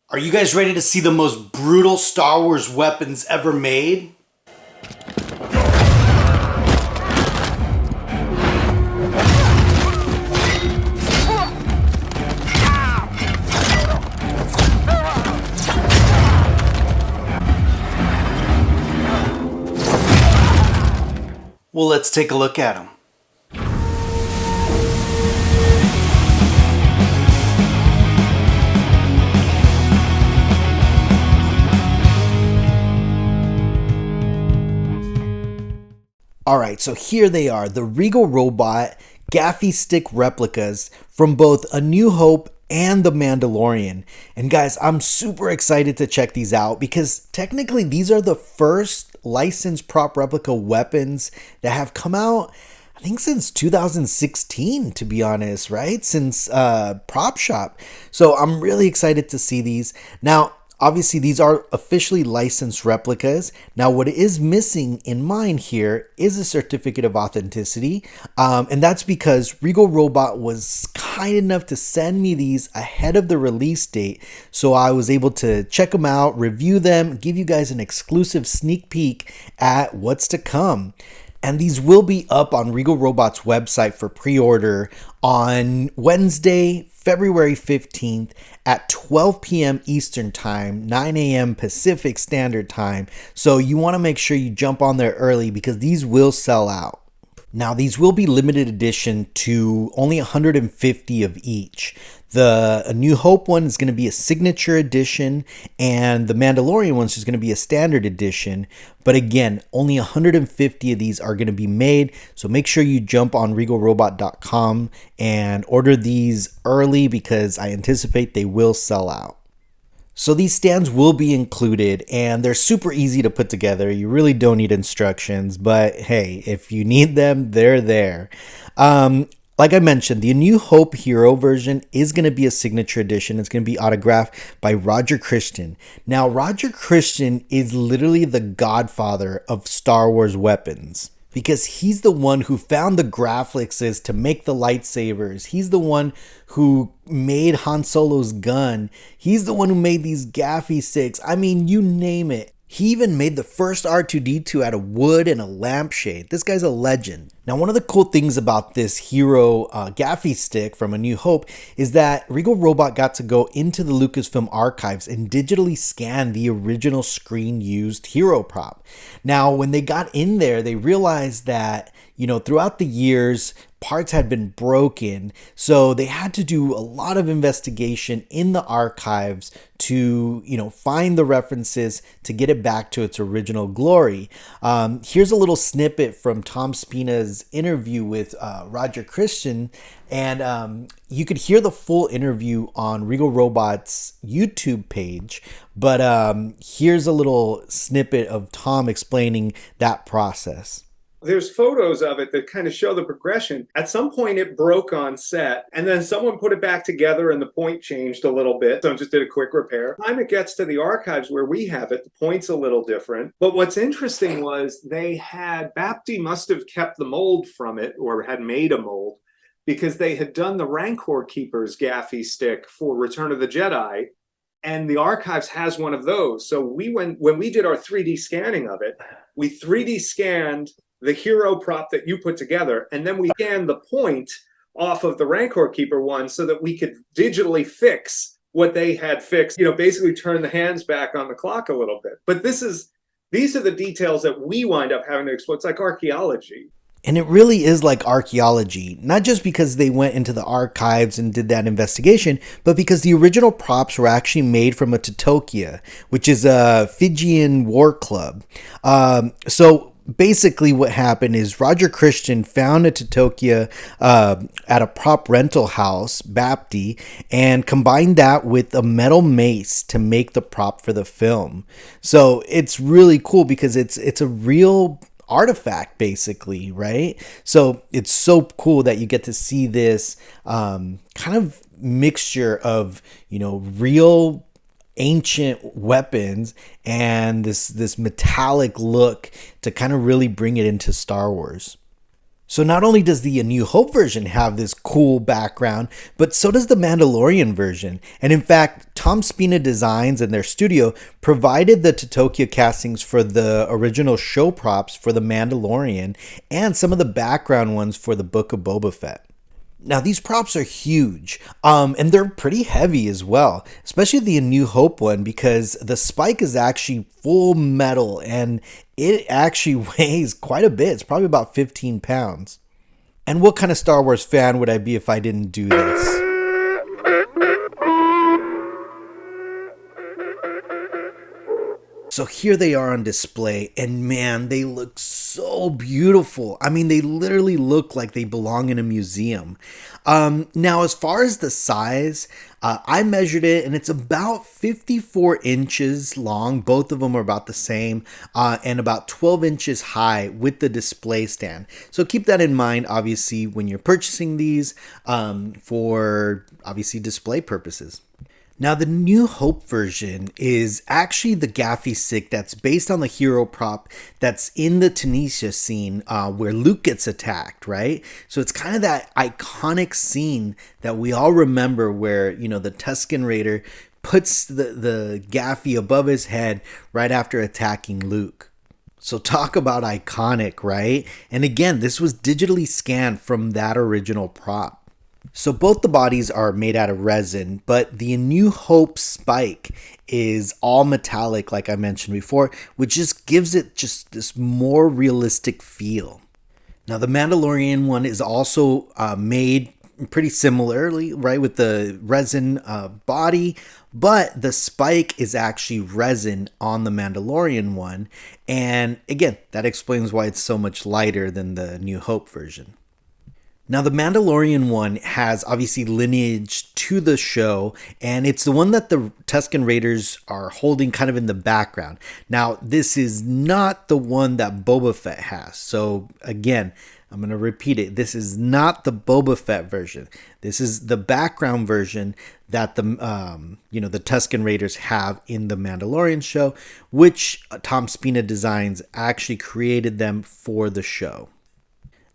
Are you guys ready to see the most brutal Star Wars weapons ever made? Well, let's take a look at them. Alright, so here they are, the Regal robot Gaffi Stick replicas from both A New Hope and The Mandalorian. And guys, I'm super excited to check these out because technically these are the first licensed prop replica weapons that have come out, I think, since 2016, to be honest, right? Since Prop Shop. So I'm really excited to see these. Now, obviously, these are officially licensed replicas. Now, what is missing in mine here is a certificate of authenticity. And that's because Regal Robot was kind enough to send me these ahead of the release date. So I was able to check them out, review them, give you guys an exclusive sneak peek at what's to come. And these will be up on Regal Robot's website for pre-order on Wednesday, February 15th at 12 p.m. Eastern Time, 9 a.m. Pacific Standard Time. So you want to make sure you jump on there early because these will sell out. Now, these will be limited edition to only 150 of each. The A New Hope one is going to be a signature edition, and the Mandalorian one is going to be a standard edition. But again, only 150 of these are going to be made, so make sure you jump on regalrobot.com and order these early because I anticipate they will sell out. So these stands will be included and they're super easy to put together. You really don't need instructions, but hey, if you need them, they're there. Like I mentioned, the A New Hope Hero version is going to be a signature edition. It's going to be autographed by Roger Christian. Now, Roger Christian is literally the godfather of Star Wars weapons, because he's the one who found the graphics to make the lightsabers. He's the one who made Han Solo's gun. He's the one who made these Gaffi sticks. I mean, you name it. He even made the first R2-D2 out of wood and a lampshade. This guy's a legend. Now, one of the cool things about this hero Gaffi stick from A New Hope is that Regal Robot got to go into the Lucasfilm archives and digitally scan the original screen-used hero prop. Now, when they got in there, they realized that, throughout the years, parts had been broken, so they had to do a lot of investigation in the archives to, find the references to get it back to its original glory. Here's a little snippet from Tom Spina's interview with Roger Christian, and you could hear the full interview on Regal Robot's YouTube page, but here's a little snippet of Tom explaining that process. There's photos of it that kind of show the progression. At some point, it broke on set, and then someone put it back together, and the point changed a little bit. So just did a quick repair. By the time it gets to the archives where we have it, the point's a little different. But what's interesting was Bapti must have kept the mold from it, or had made a mold, because they had done the Rancor Keeper's Gaffi stick for Return of the Jedi, and the archives has one of those. So when we did our 3D scanning of it, we 3D scanned the hero prop that you put together, and then we scanned the point off of the Rancor Keeper one so that we could digitally fix what they had fixed, basically turn the hands back on the clock a little bit. But these are the details that we wind up having to explore. It's like archaeology. And it really is like archaeology, not just because they went into the archives and did that investigation, but because the original props were actually made from a Tatokia, which is a Fijian war club. So basically what happened is Roger Christian found a Tatokia at a prop rental house, Bapti, and combined that with a metal mace to make the prop for the film. So it's really cool because it's a real artifact, basically, right? So it's so cool that you get to see this kind of mixture of, real ancient weapons and this metallic look to kind of really bring it into Star Wars. So not only does the A New Hope version have this cool background, but so does the Mandalorian version. And in fact, Tom Spina Designs and their studio provided the Totokyo castings for the original show props for the Mandalorian and some of the background ones for the Book of Boba Fett. Now, these props are huge, and they're pretty heavy as well, especially the A New Hope one, because the spike is actually full metal, and it actually weighs quite a bit. It's probably about 15 pounds. And what kind of Star Wars fan would I be if I didn't do this? So here they are on display, and man, they look so beautiful. I mean, they literally look like they belong in a museum. Now, as far as the size, I measured it, and it's about 54 inches long. Both of them are about the same, and about 12 inches high with the display stand. So keep that in mind, obviously, when you're purchasing these for, obviously, display purposes. Now, the New Hope version is actually the Gaffi Stick that's based on the hero prop that's in the Tunisia scene where Luke gets attacked, right? So it's kind of that iconic scene that we all remember where, you know, the Tusken Raider puts the Gaffi above his head right after attacking Luke. So talk about iconic, right? And again, this was digitally scanned from that original prop. So both the bodies are made out of resin, but the New Hope spike is all metallic, like I mentioned before, which just gives it just this more realistic feel. Now, the Mandalorian one is also made pretty similarly, right, with the resin body, but the spike is actually resin on the Mandalorian one. And again, that explains why it's so much lighter than the New Hope version. Now, the Mandalorian one has obviously lineage to the show, and it's the one that the Tusken Raiders are holding kind of in the background. Now, this is not the one that Boba Fett has. So, again, I'm going to repeat it. This is not the Boba Fett version. This is the background version that the Tusken Raiders have in the Mandalorian show, which Tom Spina Designs actually created them for the show.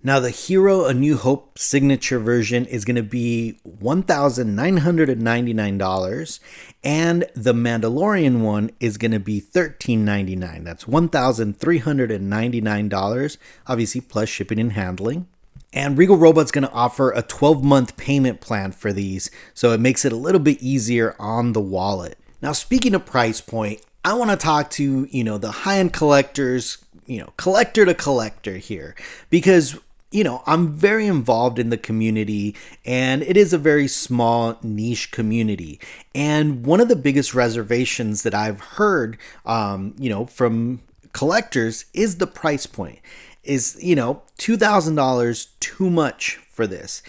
Now, the Hero A New Hope signature version is going to be $1,999, and the Mandalorian one is going to be $1,399. That's $1,399, obviously plus shipping and handling. And Regal Robot's going to offer a 12-month payment plan for these, so it makes it a little bit easier on the wallet. Now, speaking of price point, I want to talk to, the high-end collectors, collector to collector here, because I'm very involved in the community, and it is a very small niche community. And one of the biggest reservations that I've heard, from collectors is the price point. Is, $2,000 too much for this?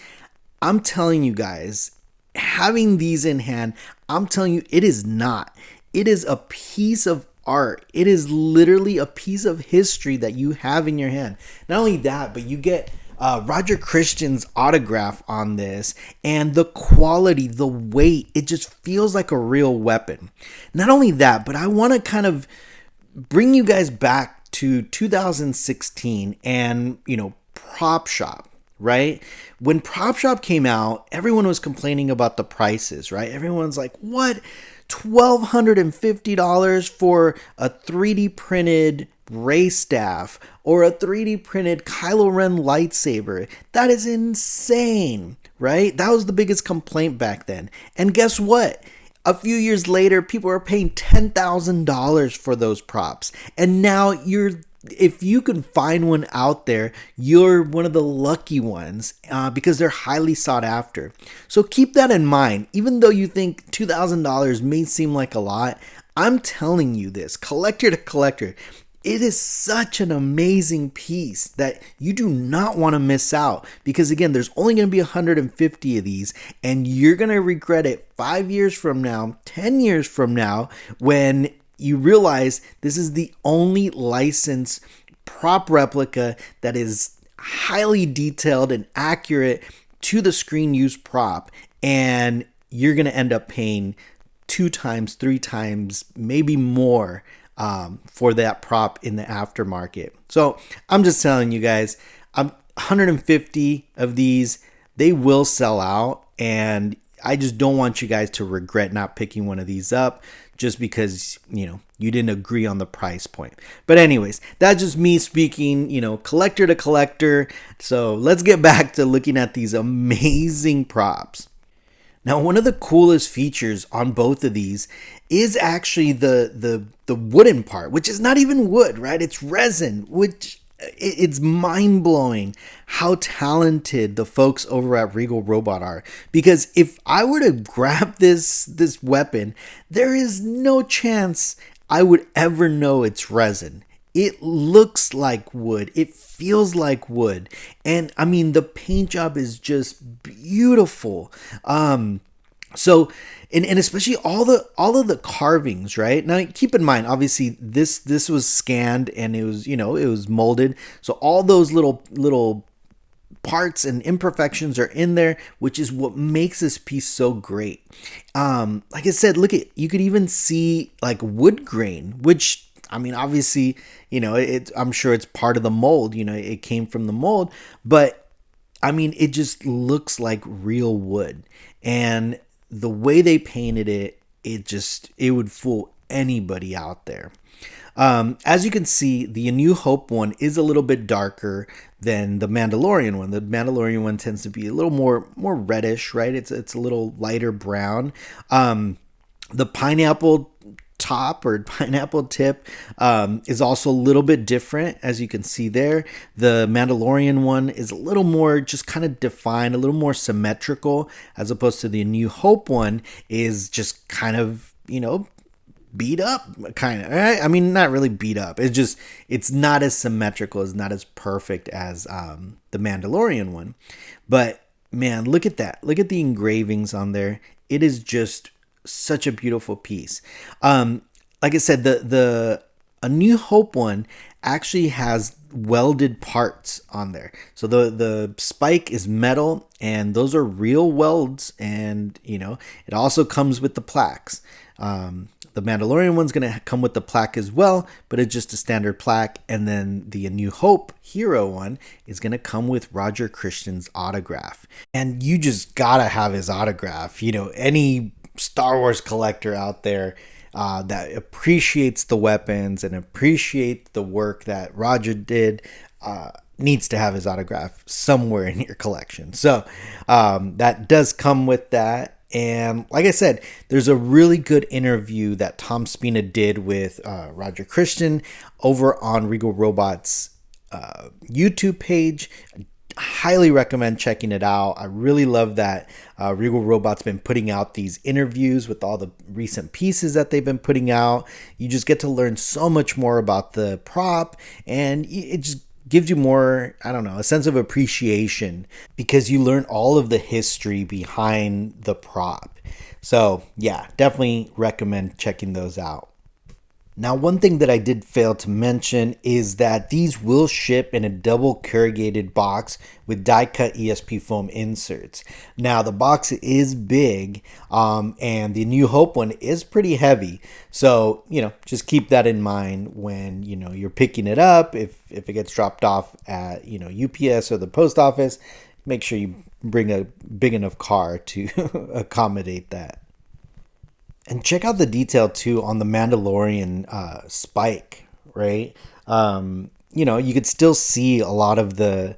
I'm telling you guys, having these in hand, I'm telling you, it is not. It is a piece of art. It is literally a piece of history that you have in your hand. Not only that, but you get Roger Christian's autograph on this, and the quality, the weight, it just feels like a real weapon. Not only that, but I want to kind of bring you guys back to 2016 and, Prop Shop. Right? When Prop Shop came out, everyone was complaining about the prices, right? Everyone's like, what? $1,250 for a 3D printed Ray staff or a 3D printed Kylo Ren lightsaber. That is insane, right? That was the biggest complaint back then. And guess what? A few years later, people are paying $10,000 for those props. And now if you can find one out there, you're one of the lucky ones because they're highly sought after. So keep that in mind. Even though you think $2,000 may seem like a lot, I'm telling you this, collector to collector, it is such an amazing piece that you do not want to miss out, because again, there's only going to be 150 of these, and you're going to regret it 5 years from now, 10 years from now, when you realize this is the only licensed prop replica that is highly detailed and accurate to the screen use prop, and you're going to end up paying 2 times, 3 times, maybe more for that prop in the aftermarket. So I'm just telling you guys, 150 of these, they will sell out, and I just don't want you guys to regret not picking one of these up just because, you didn't agree on the price point. But anyways, that's just me speaking, collector to collector. So let's get back to looking at these amazing props. Now, one of the coolest features on both of these is actually the wooden part, which is not even wood, right? It's resin, which it's mind-blowing how talented the folks over at Regal Robot are. Because if I were to grab this weapon, there is no chance I would ever know it's resin. It looks like wood. It feels like wood. And I mean, the paint job is just beautiful. So, and especially all of the carvings, right? Now, keep in mind, obviously this was scanned and it was molded. So all those little parts and imperfections are in there, which is what makes this piece so great. Like I said, you could even see like wood grain, which, I mean, obviously, I'm sure it's part of the mold, it came from the mold, but I mean, it just looks like real wood. And the way they painted it, it would fool anybody out there. As you can see, the A New Hope one is a little bit darker than the Mandalorian one. The Mandalorian one tends to be a little more reddish, right? It's a little lighter brown. The pineapple top or pineapple tip is also a little bit different, as you can see there. The Mandalorian one is a little more just kind of defined, a little more symmetrical, as opposed to the A New Hope one is just kind of, beat up, kind of, right? I mean, not really beat up. It's not as symmetrical, it's not as perfect as the Mandalorian one. But man, look at that. Look at the engravings on there. It is just such a beautiful piece. Like I said, the A New Hope one actually has welded parts on there. So the spike is metal, and those are real welds, and it also comes with the plaques. The Mandalorian one's going to come with the plaque as well, but it's just a standard plaque. And then the A New Hope Hero one is going to come with Roger Christian's autograph. And you just got to have his autograph. Any Star Wars collector out there that appreciates the weapons and appreciates the work that Roger did needs to have his autograph somewhere in your collection. So that does come with that. And like I said, there's a really good interview that Tom Spina did with Roger Christian over on Regal Robot's YouTube page. Highly recommend checking it out. I really love that Regal Robot's been putting out these interviews with all the recent pieces that they've been putting out. You just get to learn so much more about the prop, and it just gives you more, a sense of appreciation because you learn all of the history behind the prop. So yeah, definitely recommend checking those out. Now, one thing that I did fail to mention is that these will ship in a double corrugated box with die-cut ESP foam inserts. Now, the box is big, and the New Hope one is pretty heavy. So, just keep that in mind when, you're picking it up. If it gets dropped off at, UPS or the post office, make sure you bring a big enough car to accommodate that. And check out the detail too on the Mandalorian spike, right? You could still see a lot of the,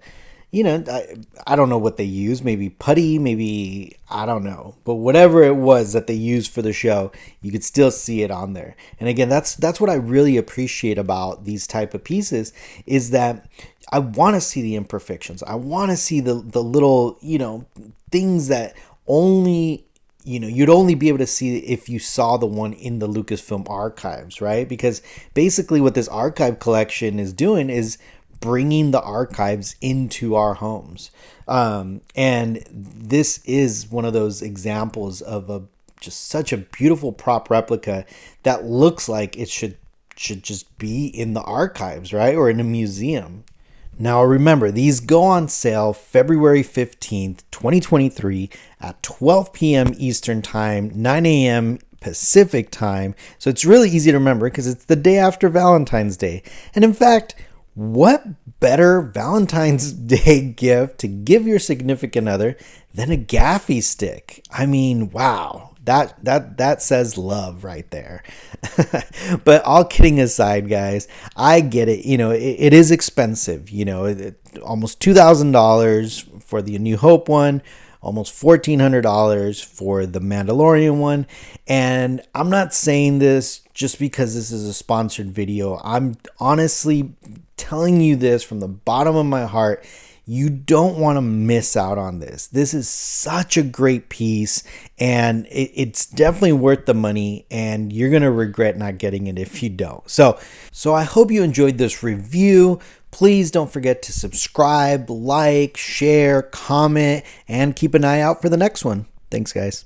I don't know what they use, maybe putty, maybe, I don't know. But whatever it was that they used for the show, you could still see it on there. And again, that's what I really appreciate about these type of pieces is that I want to see the imperfections. I want to see the little, things that only you'd only be able to see if you saw the one in the Lucasfilm archives, right? Because basically what this archive collection is doing is bringing the archives into our homes. And this is one of those examples of just such a beautiful prop replica that looks like it should just be in the archives, right? Or in a museum. Now remember, these go on sale February 15th, 2023 at 12 p.m. Eastern Time, 9 a.m. Pacific Time. So it's really easy to remember because it's the day after Valentine's Day. And in fact, what better Valentine's Day gift to give your significant other than a Gaffi stick? I mean, wow. That says love right there. But all kidding aside, guys, I get it. It is expensive. Almost $2,000 for the New Hope one, almost $1,400 for the Mandalorian one. And I'm not saying this just because this is a sponsored video. I'm honestly telling you this from the bottom of my heart. You don't want to miss out on this. This is such a great piece, and it's definitely worth the money, and you're going to regret not getting it if you don't. So I hope you enjoyed this review. Please don't forget to subscribe, like, share, comment, and keep an eye out for the next one. Thanks, guys.